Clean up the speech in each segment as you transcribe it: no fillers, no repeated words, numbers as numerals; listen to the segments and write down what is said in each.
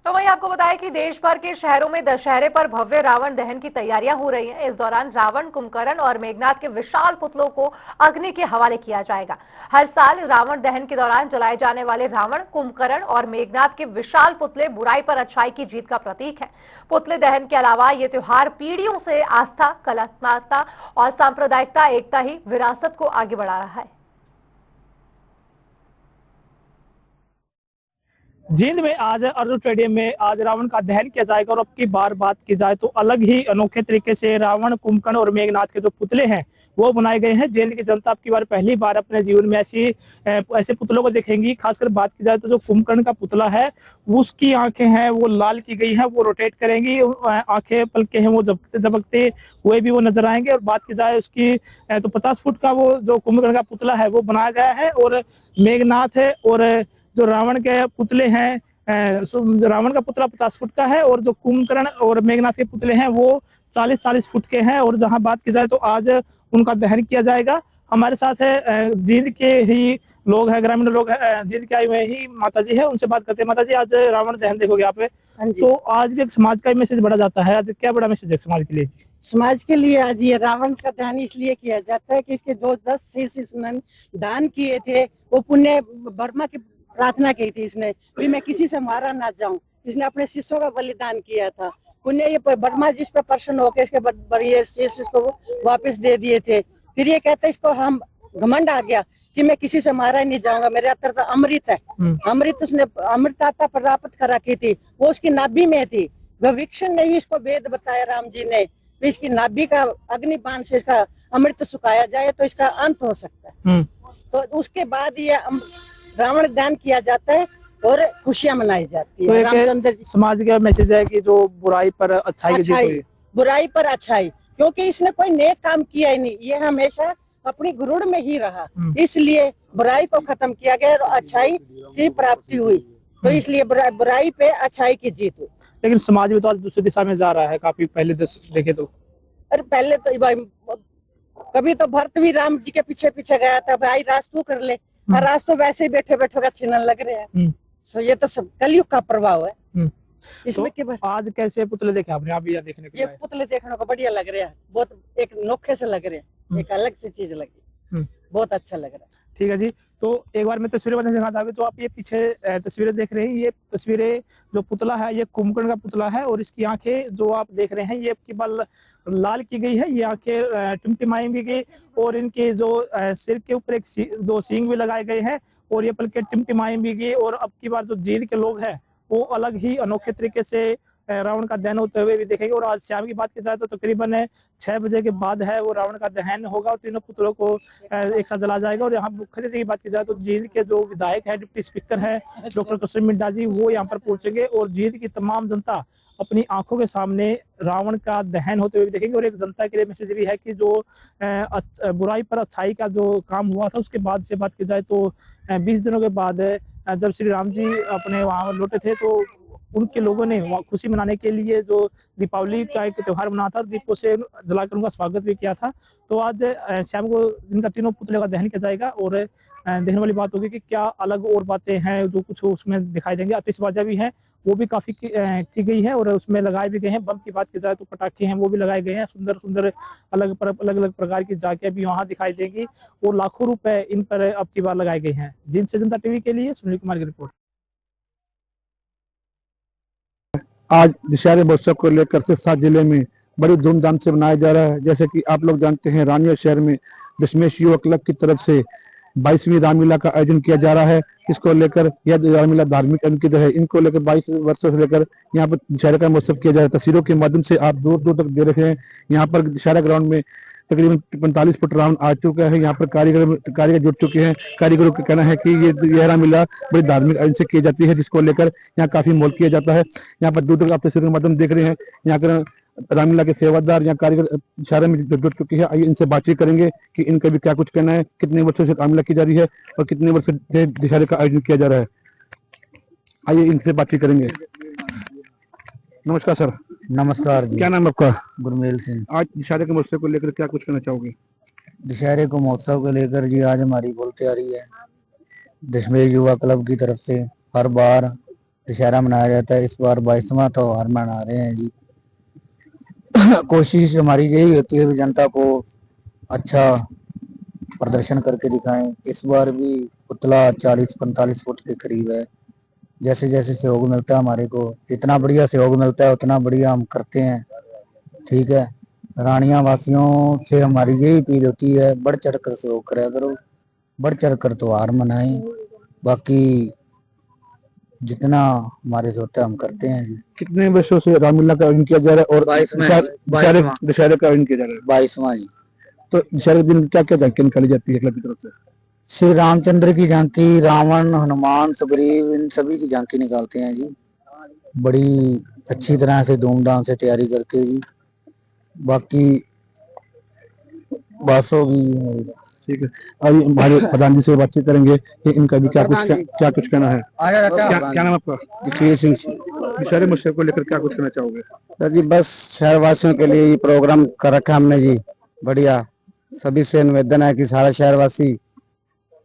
तो वहीं आपको बताया कि देश भर के शहरों में दशहरे पर भव्य रावण दहन की तैयारियां हो रही हैं। इस दौरान रावण, कुंभकर्ण और मेघनाथ के विशाल पुतलों को अग्नि के हवाले किया जाएगा। हर साल रावण दहन के दौरान जलाए जाने वाले रावण, कुंभकर्ण और मेघनाथ के विशाल पुतले बुराई पर अच्छाई की जीत का प्रतीक है। पुतले दहन के अलावा ये त्योहार पीढ़ियों से आस्था, कलात्मकता और सांप्रदायिकता एकता ही विरासत को आगे बढ़ा रहा है। जींद में आज अर्जुन स्टेडियम में आज रावण का दहन किया जाएगा। और अब की बार बात की जाए तो अलग ही अनोखे तरीके से रावण, कुंभकर्ण और मेघनाथ के जो पुतले हैं वो बनाए गए हैं। जींद की जनता अब की बार पहली बार अपने जीवन में ऐसे पुतलों को देखेंगी। खासकर बात की जाए तो जो कुंभकर्ण का पुतला है उसकी आंखें हैं वो लाल की गई हैं, वो रोटेट करेंगी, आंखें पलके हैं वो झपकते झपकते हुए भी वो नजर आएंगे। और बात की जाए उसकी तो 50 फुट का वो जो कुंभकर्ण का पुतला है वो बनाया गया है। और मेघनाथ है और जो रावण के पुतले हैं, रावण का पुतला 50 फुट का है और जो कुंभकर्ण और मेघनाथ के पुतले हैं वो 40-40 फुट के हैं। और जहां बात की जाए तो आज उनका दहन किया जाएगा। हमारे साथ है जींद के ही लोग हैं, ग्रामीण लोग हैं, जींद के आए हुए ही माता जी है, उनसे बात करते हैं। माता जी, आज रावण दहन देखोगे आप, तो आज भी एक समाज का मैसेज बढ़ा जाता है, आज क्या बड़ा मैसेज है समाज के लिए? समाज के लिए आज ये रावण का दहन इसलिए किया जाता है कि इसके जो 10 शीश इसने दान किए थे वो पुण्य ब्रह्मा की प्रार्थना की थी इसने भी मैं किसी से मारा ना जाऊं। इसने अपने शिष्यों का बलिदान किया था। पुण्य ये ब्रह्मा जिस पर प्रसन्न होकर इसके ये शीश इसको वापस दे दिए थे। फिर ये कहते इसको हम घमंड आ गया कि मैं किसी से मारा ही नहीं जाऊंगा, मेरे अंदर तो अमृत है। अमृत उसने अमृतता प्राप्त कर रखी थी, वो उसकी नाभि में थी। वह विक्षण ने ही इसको वेद बताया राम जी ने, इसकी नाभि का अग्निबाण से इसका अमृत सुखाया जाए तो इसका अंत हो सकता है। तो उसके बाद ये रावण दहन किया जाता है और खुशियां मनाई जाती है। तो रामचंद्र जी समाज का मैसेज है कि जो बुराई पर अच्छाई की जीत हुई, बुराई पर अच्छाई, क्योंकि इसने कोई नेक काम किया ही नहीं, ये हमेशा अपनी गुरुड़ में ही रहा, इसलिए बुराई को खत्म किया गया और अच्छाई की प्राप्ति हुई। तो इसलिए बुराई पे अच्छाई की जीत हुई। लेकिन समाज भी तो आज दूसरी दिशा में जा रहा है काफी, पहले देखे तो। अरे पहले तो भाई कभी तो भरत भी राम जी के पीछे पीछे गया था, भाई राज तू कर ले, और राज तो वैसे ही बैठे बैठे का छीनने लग रहे हैं। तो ये तो सब कलयुग का प्रभाव है इसमें। तो आज कैसे पुतले देखे आपने? आप भी देखने को? ये पुतले देखने को बढ़िया लग रहे हैं, बहुत एक नोखे से लग रहे हैं, एक अलग सी चीज लगी, बहुत अच्छा लग रहा है। ठीक है जी, तो एक बार मैं तस्वीरें बताना चाहता हूँ। तो आप ये पीछे तस्वीरें देख रहे हैं, ये तस्वीरें जो पुतला है ये कुंभकर्ण का पुतला है। और इसकी आंखें जो आप देख रहे हैं ये आपकी बाल लाल की गई है, ये आंखें टिमटिमाई भी गई। और इनके जो सिर के ऊपर दो सींग भी लगाए गए हैं और ये पलके टिमटिमाई भी गई। और अब की बार जो जींद के लोग हैं वो अलग ही अनोखे तरीके से रावण का दहन होते हुए भी देखेंगे। और आज शाम की बात की जाए तो तकरीबन 6 बजे के बाद है वो रावण का दहन होगा और तीनों पुतलों को एक साथ जला जाएगा। और यहाँ मुख्य अतिथि की बात की जाए तो जींद के जो विधायक है, डिप्टी स्पीकर है डॉक्टर कसम मिड्डा जी, वो यहाँ पर पहुंचेंगे और जींद की तमाम जनता अपनी आंखों के सामने रावण का दहन होते हुए भी देखेंगे। और एक जनता के लिए मैसेज भी है कि जो बुराई पर अच्छाई का जो काम हुआ था उसके बाद से बात की जाए तो 20 दिनों के बाद जब श्री राम जी अपने वहां लौटे थे तो उनके लोगों ने खुशी मनाने के लिए जो दीपावली का एक त्योहार मना था और दीपों से जलाकर उनका स्वागत भी किया था। तो आज शाम को इनका तीनों पुतलों का दहन किया जाएगा। और देखने वाली बात होगी कि क्या अलग और बातें हैं जो कुछ उसमें दिखाई देंगे। आतिशबाजियां भी हैं, वो भी काफी की गई है और उसमें लगाए भी गए हैं। बम की बात की जाए तो पटाखे हैं वो भी लगाए गए हैं, सुंदर सुंदर अलग अलग प्रकार की झांकियां भी वहाँ दिखाई देंगी। और लाखों रुपए इन पर अब की बार लगाए गए हैं। जींद से जनता टीवी के लिए सुनील कुमार की रिपोर्ट। आज दशहरे महोत्सव को लेकर सिरसा जिले में बड़ी धूमधाम से मनाया जा रहा है। जैसे कि आप लोग जानते हैं, रानिया शहर में दशमेश युवा क्लब की तरफ से 22वीं रामलीला का आयोजन किया जा रहा है। इसको लेकर यह रामलीला धार्मिक अंकित है। इनको लेकर 22 वर्षों से लेकर यहाँ पर दशहरे का महोत्सव किया जा रहा है। तस्वीरों के माध्यम से आप दूर दूर तक दे रहे हैं। यहाँ पर दशहरा ग्राउंड में तकरीबन 45 फुट रावण आ चुका है। यहाँ पर कारीगर जुट चुके हैं। कारीगरों का कहना है कि यह रामलीला बड़ी धार्मिक आयोजन से की जाती है, जिसको लेकर यहाँ काफी मोल किया जाता है। यहाँ पर दूर दूर आप तस्वीरों के माध्यम देख रहे हैं। यहाँ पर रामलीला के सेवादार या कारीगर शहर में जुट चुके हैं। आइए इनसे बातचीत करेंगे कि इनका भी क्या कुछ कहना है, कितने वर्षों से रामलीला की जा रही है और कितने वर्ष से दशहरे का आयोजन किया जा रहा है। आइए इनसे बातचीत करेंगे। नमस्कार सर। नमस्कार जी। क्या नाम है आपका? गुरमेल सिंह। आज दशहरे के महोत्सव को लेकर क्या कुछ कहना चाहोगे? दशहरे को महोत्सव को लेकर जी आज हमारी बहुत तैयारी है। दशमेश युवा क्लब की तरफ से हर बार दशहरा मनाया जाता है। इस बार 22वां त्योहार मना रहे हैं जी। कोशिश हमारी यही होती है कि जनता को अच्छा प्रदर्शन करके दिखाएं। इस बार भी पुतला 40-45 फुट के करीब है। जैसे जैसे सहयोग मिलता है हमारे को, जितना बढ़िया सहयोग मिलता है उतना बढ़िया हम करते हैं। ठीक है, रानिया वासियों से हमारी यही अपील होती है, बढ़ चढ़ कर सहयोग करा करो, बढ़ चढ़ कर त्योहार मनाएं। बाकी जितना हमारे से होता है हम करते हैं जी। कितने वर्षों से रामलीला का आयोजन किया जा रहा है और 22वां दशहरे का आयोजन किया जा रहा है? 22वां जी। तो दशहरे के दिन क्या क्या झांकियां निकाली जाती है क्लब की तरफ से? श्री रामचंद्र की झांकी, रावण, हनुमान, सुग्रीव, इन सभी की झांकी निकालते हैं जी, बड़ी अच्छी तरह से धूमधाम से तैयारी करके जी। बाकी बस होगी। ठीक है, आइए हमारे प्रधान जी से बातचीत करेंगे कि इनका भी क्या कुछ कहना है। क्या नाम आपका? जसवीर सिंह। दशहरे महोत्सव को लेकर क्या कुछ कहना चाहोगे? सर जी, बस शहरवासियों के लिए ये प्रोग्राम कर रखा हमने जी, बढ़िया। सभी से निवेदन है कि सारा शहरवासी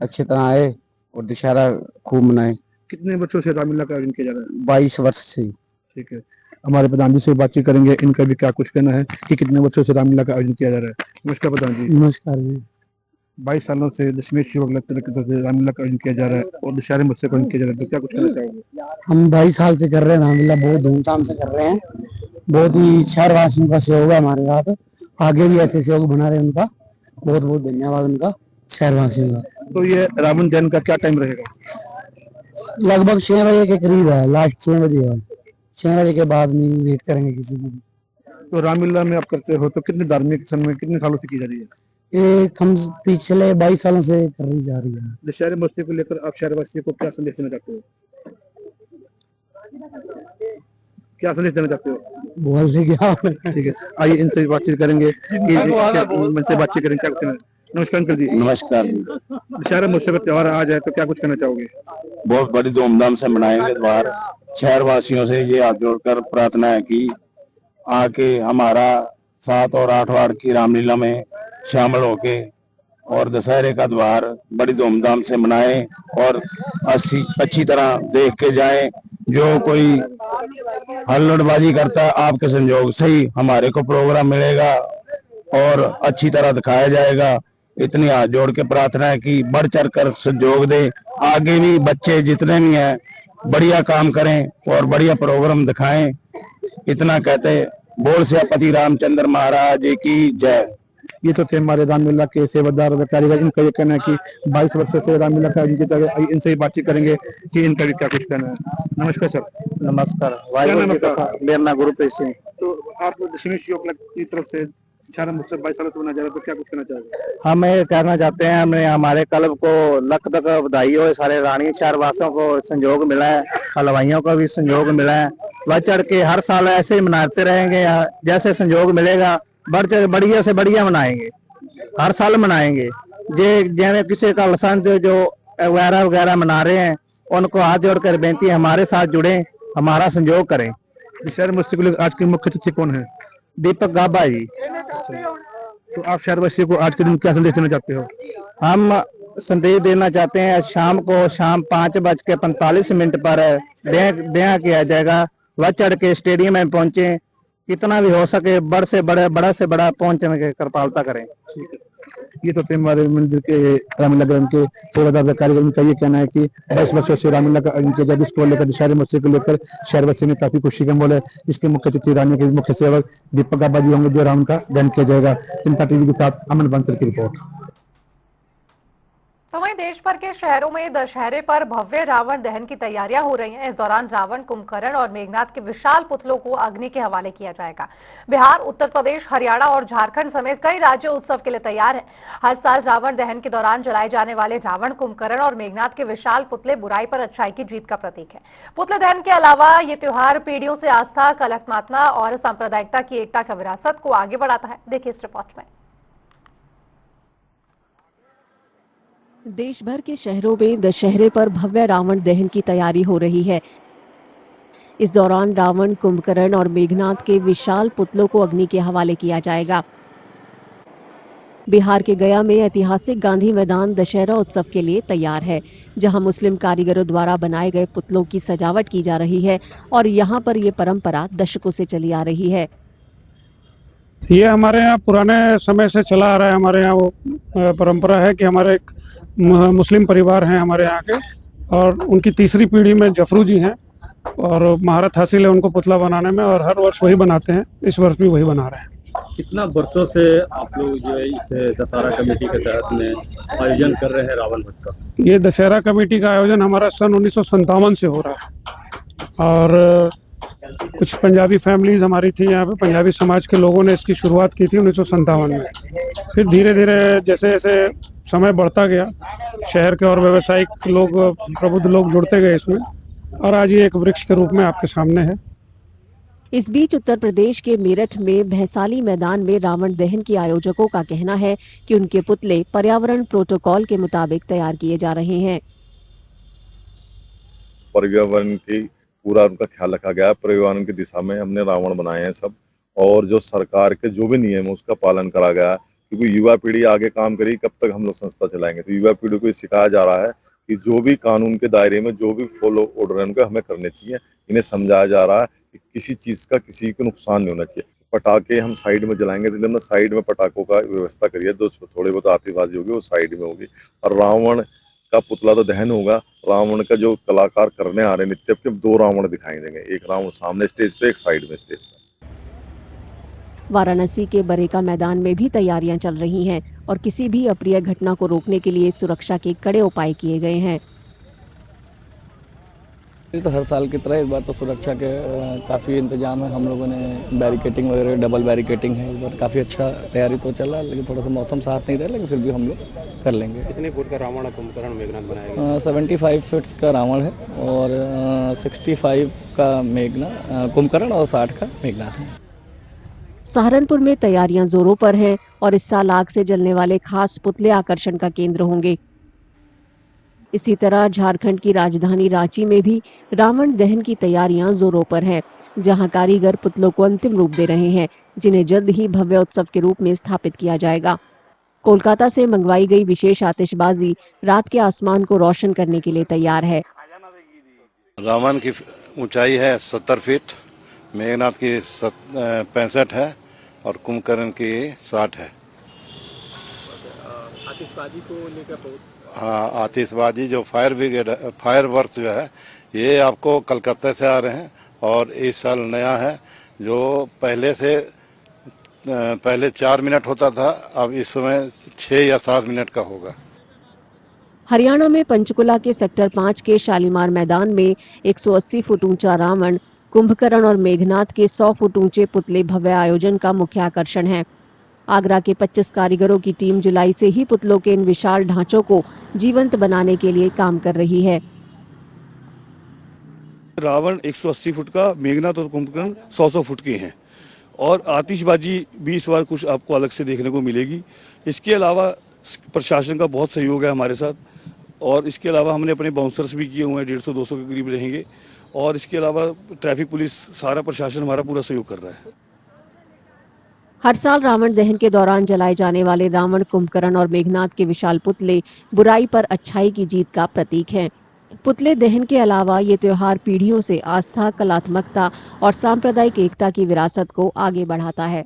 अच्छी तरह आए और दशहरा खूब मनाए। कितने वर्षों से रामलीला का आयोजन किया जा रहा है? 22 वर्ष से। ठीक है, हमारे प्रधान जी से बातचीत करेंगे, इनका भी क्या कुछ कहना है कि कितने वर्षों से रामलीला का आयोजन किया जा रहा है। नमस्कार प्रधान जी। नमस्कार जी। 22 सालों से दशमेश शिव की तरफ से रामलीला का आयोजन किया जा रहा है और दशहरे महोत्सव का आयोजन किया जा रहा है, तो क्या कुछ कहना चाहोगे? हम 22 साल से कर रहे हैं रामलीला, बहुत धूमधाम से कर रहे हैं। बहुत ही शहरवासियों का सहयोग है हमारे साथ, आगे भी ऐसे सहयोग बना रहे हैं उनका। बहुत बहुत धन्यवाद उनका, शहरवासियों का। तो ये रावण दहन का क्या टाइम रहेगा? लगभग 6 बजे के करीब है, लास्ट 6 बजे है। 6 बजे के बाद नहीं वेट करेंगे किसी की। तो रामलीला में आप करते हो तो कितने धार्मिक सन में कितने सालों से की जा रही है? ये हम पिछले 22 सालों से कर रही जा रही है। दशहरे महोत्सव को लेकर आप शहरवासियों को क्या संदेश देना चाहते हो? क्या संदेश देना चाहते हो? बोल से क्या? ठीक है, आइए इनसे बातचीत करेंगे इनसे बातचीत करेंगे क्या कुछ कहना। नमस्कार अंकल जी। नमस्कार। दशहरा महोत्सव का त्योहार आज है, तो क्या कुछ कहना चाहोगे? बहुत बड़ी धूमधाम से मनाएंगे त्योहार। शहरवासियों से ये हाथ जोड़कर प्रार्थना है कि आके हमारा 7 और 8 वार्ड की रामलीला में शामिल होके और दशहरे का त्योहार बड़ी धूमधाम से मनाएं और अच्छी तरह देख के जाएं। जो कोई हल्लड़बाजी करता है, आपके संयोग से ही हमारे को प्रोग्राम मिलेगा और अच्छी तरह दिखाया जाएगा। इतनी हाथ जोड़ के प्रार्थना है कि बढ़ चढ़ कर सहयोग दे। आगे भी बच्चे जितने भी हैं बढ़िया काम करें और बढ़िया प्रोग्राम दिखाएं। इतना कहते बोल से पति रामचंद्र महाराज की जय। ये तो थे हमारे रामलीला के सेवादार अधिकारी, इनका ये कहना है कि 22 वर्षों से रामलीला का आयोजन किया जा रहा है। इनसे ही बातचीत करेंगे कि इनका भी क्या कुछ कहना है। नमस्कार सर। नमस्कार। मेरा नाम गुरुप्रीत सिंह। तो आप दशमेश योग क्लब की तरफ से दशहरा महोत्सव 22 सालों से मनाया जा रहा है, तो क्या कुछ कहना चाहोगे? हम ये कहना चाहते हैं, हमें हमारे क्लब को लख तक बधाई हो। सारे रानी शहरवासियों को संयोग मिला है, हलवाइयों को भी संयोग मिला है। बढ़ चढ़ के हर साल ऐसे ही मनाते रहेंगे, जैसे संयोग मिलेगा बढ़ चढ़ बढ़िया से बढ़िया मनाएंगे, हर साल मनाएंगे। जिन्हें किसी का लाइसेंस जो वगैरह वगैरह मना रहे हैं, उनको हाथ जोड़कर बेनती है हमारे साथ जुड़े, हमारा संयोग करें। दशहरा महोत्सव के लिए आज के मुख्य अतिथि कौन है? दीपक गाबा जी। तो आप शहरवासियों को आज के दिन क्या संदेश देना चाहते हो? हम संदेश देना चाहते हैं, शाम को 5:45 पर ब्याह किया जाएगा। वह चढ़ के स्टेडियम में पहुंचे, कितना भी हो सके बड़ा से बड़ा पहुंचने की कृपालता करें। ये तो थे हमारे मंदिर के रामलीला ग्राम के सेवादार अधिकारी, उनका ये कहना है कि 22 वर्षों से रामलीला का आयोजन किया जाए, जिसको लेकर दशहरे महोत्सव को लेकर शहरवासियों में काफी खुशी का माहौल है। इसके मुख्य अतिथि रानी के मुख्य सेवक दीपक गाबा जी होंगे, जो राम का दहन किया जाएगा। चिंता टीवी के साथ अमन बंसल की रिपोर्ट। तो वहीं देश भर के शहरों में दशहरे पर भव्य रावण दहन की तैयारियां हो रही हैं। इस दौरान रावण, कुंभकर्ण और मेघनाथ के विशाल पुतलों को अग्नि के हवाले किया जाएगा। बिहार, उत्तर प्रदेश, हरियाणा और झारखंड समेत कई राज्य उत्सव के लिए तैयार हैं। हर साल रावण दहन के दौरान जलाए जाने वाले रावण, कुंभकर्ण और मेघनाथ के विशाल पुतले बुराई पर अच्छाई की जीत का प्रतीक है। पुतले दहन के अलावा ये त्योहार पीढ़ियों से आस्था, कलात्मकता और सांप्रदायिकता की एकता का विरासत को आगे बढ़ाता है। देखिए इस रिपोर्ट में। देश भर के शहरों में दशहरे पर भव्य रावण दहन की तैयारी हो रही है। इस दौरान रावण, कुंभकर्ण और मेघनाथ के विशाल पुतलों को अग्नि के हवाले किया जाएगा। बिहार के गया में ऐतिहासिक गांधी मैदान दशहरा उत्सव के लिए तैयार है, जहां मुस्लिम कारीगरों द्वारा बनाए गए पुतलों की सजावट की जा रही है और यहां पर ये परंपरा दशकों से चली आ रही है। ये हमारे यहाँ पुराने समय से चला आ रहा है। हमारे यहाँ वो परंपरा है कि हमारे एक मुस्लिम परिवार हैं हमारे यहाँ के, और उनकी तीसरी पीढ़ी में जफरू जी हैं और महारत हासिल है उनको पुतला बनाने में, और हर वर्ष वही बनाते हैं। इस वर्ष भी वही बना रहे हैं। कितना वर्षों से आप लोग जो है इस दशहरा कमेटी के तहत में आयोजन कर रहे हैं रावण वध का? ये दशहरा कमेटी का आयोजन हमारा सन 1957 से हो रहा है, और कुछ पंजाबी फैमिलीज हमारी थी यहाँ पे, पंजाबी समाज के लोगों ने इसकी शुरुआत की थी 1957 में। फिर धीरे धीरे जैसे जैसे समय बढ़ता गया, शहर के और व्यावसायिक लोग, प्रबुद्ध लोग जुड़ते गए इसमें, और आज ये एक वृक्ष के रूप में आपके सामने है। इस बीच उत्तर प्रदेश के मेरठ में भैसाली मैदान में रावण दहन के आयोजकों का कहना है कि उनके पुतले पर्यावरण प्रोटोकॉल के मुताबिक तैयार किए जा रहे हैं। पर्यावरण की पूरा उनका ख्याल रखा गया है। पर्यावरण की दिशा में हमने रावण बनाए हैं सब, और जो सरकार के जो भी नियम है उसका पालन करा गया है, क्योंकि युवा पीढ़ी आगे काम करेगी, कब तक हम लोग संस्था चलाएंगे। तो युवा पीढ़ी को सिखाया जा रहा है कि जो भी कानून के दायरे में जो भी फॉलो ऑर्डर है उनको हमें करने चाहिए। इन्हें समझाया जा रहा है कि किसी चीज़ का किसी को नुकसान नहीं होना चाहिए। पटाखे हम साइड में जलाएंगे, तो हमने साइड में पटाखों का व्यवस्था करिए, जो थोड़ी बहुत आतिशबाजी होगी वो साइड में होगी, और रावण का पुतला तो दहन होगा। रावण का जो कलाकार करने आ रहे हैं नित्य के 2 रावण दिखाई देंगे, एक रावण सामने स्टेज पे, एक साइड में स्टेज पे। वाराणसी के बरेका मैदान में भी तैयारियां चल रही हैं और किसी भी अप्रिय घटना को रोकने के लिए सुरक्षा के कड़े उपाय किए गए हैं। ये तो हर साल की तरह इस बार तो सुरक्षा के काफ़ी इंतजाम है। हम लोगों ने बैरिकेटिंग वगैरह, डबल बैरिकेटिंग है। इस बार काफ़ी अच्छा तैयारी तो चल रहा है, लेकिन थोड़ा सा मौसम साथ नहीं था, लेकिन फिर भी हम लोग कर लेंगे। कितने फुट का रावण कुंभकर्ण मेघनाथ बनाया गया? 75 फीट्स का रावण है, और 65 का कुंभकर्ण और 60 का मेघनाथ है। सहारनपुर में तैयारियां जोरों पर हैं और इस साल आग से जलने वाले खास पुतले आकर्षण का केंद्र होंगे। इसी तरह झारखंड की राजधानी रांची में भी रावण दहन की तैयारियां जोरों पर हैं, जहां कारीगर पुतलों को अंतिम रूप दे रहे हैं, जिन्हें जल्द ही भव्य उत्सव के रूप में स्थापित किया जाएगा। कोलकाता से मंगवाई गई विशेष आतिशबाजी रात के आसमान को रोशन करने के लिए तैयार है। रावण की ऊंचाई है 70 फीट, मेघनाथ की 65 है, और कुंभकर्ण की 60 है। आतिशबाजी को लेकर हाँ, आतिशबाजी जो फायर वर्क जो है, ये आपको कलकत्ता से आ रहे हैं, और इस साल नया है, जो पहले 4 मिनट होता था, अब इस समय 6 या 7 मिनट का होगा। हरियाणा में पंचकुला के सेक्टर 5 के शालीमार मैदान में 180 फुट ऊंचा रावण, कुंभकर्ण और मेघनाथ के 100 फुट ऊंचे पुतले भव्य आयोजन का मुख्य आकर्षण है। आगरा के 25 कारीगरों की टीम जुलाई से ही पुतलों के इन विशाल ढांचों को जीवंत बनाने के लिए काम कर रही है। रावण 180 फुट का, मेघनाथ और कुंभकर्ण 100 फुट के हैं, और आतिशबाजी भी इस बार कुछ आपको अलग से देखने को मिलेगी। इसके अलावा प्रशासन का बहुत सहयोग है हमारे साथ, और इसके अलावा हमने अपने बाउंसर्स भी किए हुए हैं, 150-200 के करीब रहेंगे, और इसके अलावा ट्रैफिक पुलिस, सारा प्रशासन हमारा पूरा सहयोग कर रहा है। हर साल रावण दहन के दौरान जलाए जाने वाले रावण, कुंभकर्ण और मेघनाथ के विशाल पुतले बुराई पर अच्छाई की जीत का प्रतीक हैं। पुतले दहन के अलावा ये त्योहार पीढ़ियों से आस्था, कलात्मकता और सांप्रदायिक एकता की विरासत को आगे बढ़ाता है।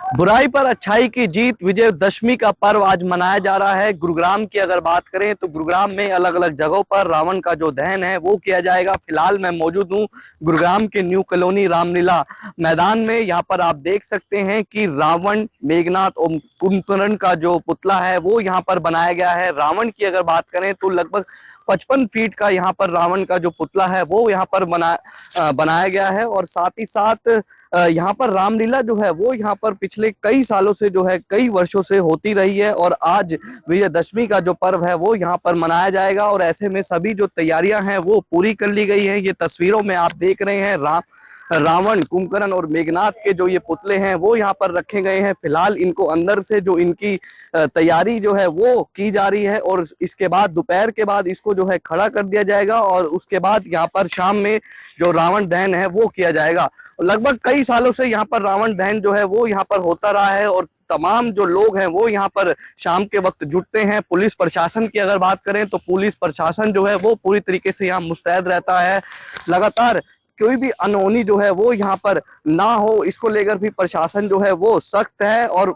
बुराई पर अच्छाई की जीत, विजयदशमी का पर्व आज मनाया जा रहा है। गुरुग्राम की अगर बात करें तो गुरुग्राम में अलग अलग जगहों पर रावण का जो दहन है वो किया जाएगा। फिलहाल मैं मौजूद हूँ गुरुग्राम के न्यू कॉलोनी रामलीला मैदान में। यहाँ पर आप देख सकते हैं कि रावण, मेघनाथ और कुंभकर्ण का जो पुतला है वो यहाँ पर बनाया गया है। रावण की अगर बात करें तो लगभग 55 फीट का यहाँ पर रावण का जो पुतला है वो यहाँ पर बनाया गया है, और साथ ही साथ यहाँ पर रामलीला जो है वो यहाँ पर पिछले कई सालों से जो है, कई वर्षों से होती रही है, और आज विजयदशमी का जो पर्व है वो यहाँ पर मनाया जाएगा। और ऐसे में सभी जो तैयारियां हैं वो पूरी कर ली गई हैं। ये तस्वीरों में आप देख रहे हैं रावण, कुंभकर्ण और मेघनाथ के जो ये पुतले हैं वो यहाँ पर रखे गए हैं। फिलहाल इनको अंदर से जो इनकी तैयारी जो है वो की जा रही है, और इसके बाद दोपहर के बाद इसको जो है खड़ा कर दिया जाएगा, और उसके बाद यहाँ पर शाम में जो रावण दहन है वो किया जाएगा। लगभग कई सालों से यहाँ पर रावण दहन जो है वो यहाँ पर होता रहा है और तमाम जो लोग हैं वो यहाँ पर शाम के वक्त जुटते हैं। पुलिस प्रशासन की अगर बात करें तो पुलिस प्रशासन जो है वो पूरी तरीके से यहाँ मुस्तैद रहता है। लगातार कोई भी अनहोनी जो है वो यहाँ पर ना हो, इसको लेकर भी प्रशासन जो है वो सख्त है और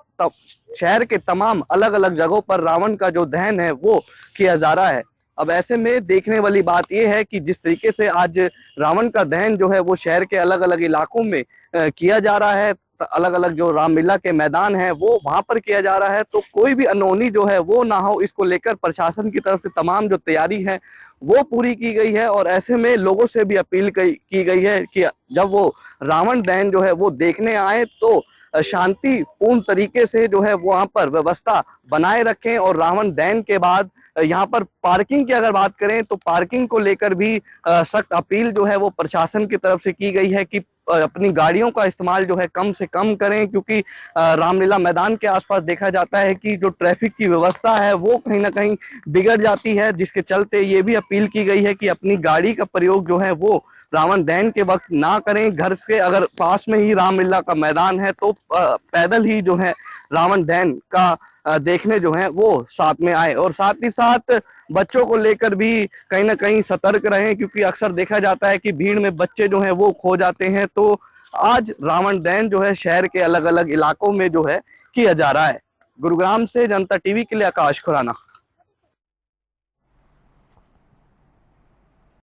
शहर के तमाम अलग अलग जगहों पर रावण का जो दहन है वो किया जा रहा है। अब ऐसे में देखने वाली बात यह है कि जिस तरीके से आज रावण का दहन जो है वो शहर के अलग अलग इलाकों में किया जा रहा है, अलग अलग जो रामलीला के मैदान है वो वहां पर किया जा रहा है, तो कोई भी अनहोनी जो है वो ना हो, इसको लेकर प्रशासन की तरफ से तमाम जो तैयारी है वो पूरी की गई है। और ऐसे में लोगों से भी अपील की गई है कि जब वो रावण दहन जो है वो देखने आए तो शांतिपूर्ण तरीके से जो है वहां पर व्यवस्था बनाए रखें। और रावण दहन के बाद यहाँ पर पार्किंग की अगर बात करें तो पार्किंग को लेकर भी सख्त अपील जो है वो प्रशासन की तरफ से की गई है कि अपनी गाड़ियों का इस्तेमाल जो है कम से कम करें, क्योंकि रामलीला मैदान के आसपास देखा जाता है कि जो ट्रैफिक की व्यवस्था है वो कहीं ना कहीं बिगड़ जाती है, जिसके चलते ये भी अपील की गई है कि अपनी गाड़ी का प्रयोग जो है वो रावण दहन के वक्त ना करें। घर से अगर पास में ही रामलीला का मैदान है तो पैदल ही जो है रावण दहन का देखने जो है वो साथ में आए। और साथ ही साथ बच्चों को लेकर भी कहीं ना कहीं सतर्क रहें, क्योंकि अक्सर देखा जाता है कि भीड़ में बच्चे जो हैं वो खो जाते हैं। तो आज रावण दहन जो है शहर के अलग अलग इलाकों में जो है किया जा रहा है। गुरुग्राम से जनता टीवी के लिए आकाश खुराना।